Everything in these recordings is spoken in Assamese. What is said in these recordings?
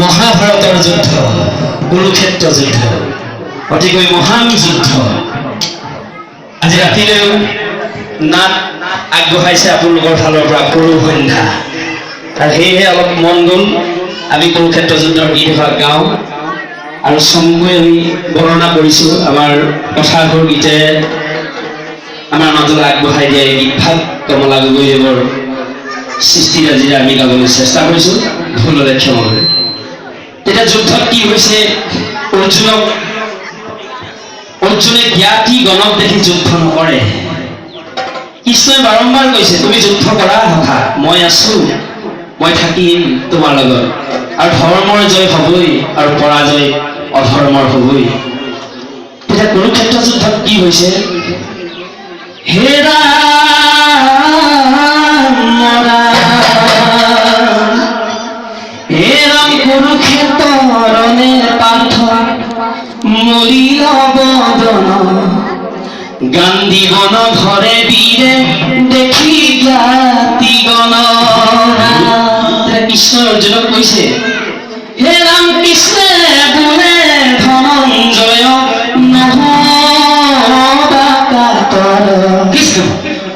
মহাভাৰতৰ যুদ্ধ, কুৰুক্ষেত্ৰ যুদ্ধ, অতিকৈ মহান যুদ্ধ। আজি ৰাতিলৈও নাট আগবঢ়াইছে আপোনালোকৰ ফালৰ পৰা কুৰু সন্ধ্যা, আৰু সেয়েহে অলপ মন গ'ল আমি কুৰুক্ষেত্ৰ যুদ্ধৰ গীত এভাগ গাওঁ আৰু চমুকৈ আমি বৰ্ণনা কৰিছোঁ। আমাৰ কথাঘৰ গীতে আমাৰ মাজলৈ আগবঢ়াই দিয়া এই গীতভাগ কমলা গগৈদেৱৰ সৃষ্টিত আজি আমি গাবলৈ চেষ্টা কৰিছোঁ, ভুল হ'লে ক্ষমা কৰে। তেতিয়া যুদ্ধত কি হৈছে, অৰ্জুনে জ্ঞাতি গণক দেখি যুদ্ধ নকৰে। কৃষ্ণই বাৰম্বাৰ কৈছে তুমি যুদ্ধ কৰা সখা, মই আছো, মই থাকিম তোমাৰ লগত, আৰু ধৰ্মৰ জয় হ'বই আৰু পৰাজয় অধৰ্মৰ হ'বই। তেতিয়া কুৰুক্ষেত্ৰ যুদ্ধত কি হৈছে, হে রাম কুরুক্ষেত্রণে পার্থ মলিল বদন, গান্ধী বন ধরে বীরে দেখি জ্ঞাতিগণ। কৃষ্ণ অর্জুনক কৈছে, হে রাম কৃষ্ণে বোলে ধনঞ্জয় নহবাকাতৰ, কৃষ্ণ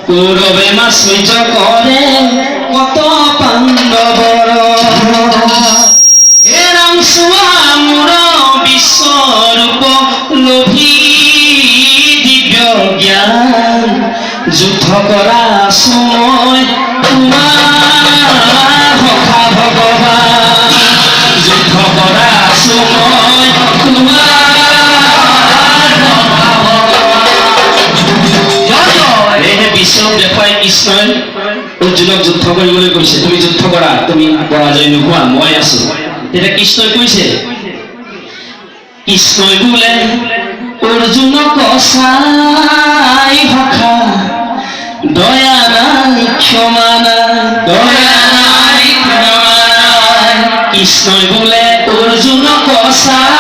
কৌৰৱে মাচুৰ্য কৰে কত পাণ্ডৱৰ। হে ৰাম চোৱা মোৰ বিশ্বৰূপ লোভী দিব্য জ্ঞান, যুদ্ধ কৰা সময় তোমাৰ সখা ভগৱান, যুদ্ধ কৰা সময় তোমাৰ বিশ্বক দেখুৱাই কৃষ্ণই অৰ্জুনক যুদ্ধ কৰিবলৈ কৈছে, তুমি যুদ্ধ কৰা, তুমি পৰাজয় নোহোৱা, মই আছো। তেতিয়া কৃষ্ণই কৈছে, কৃষ্ণই বোলে অৰ্জুনক চাই সখা দয়া নাই ক্ষমা নাই, দয়া নাই ক্ষমা নাই। কৃষ্ণই বোলে অৰ্জুনক চাই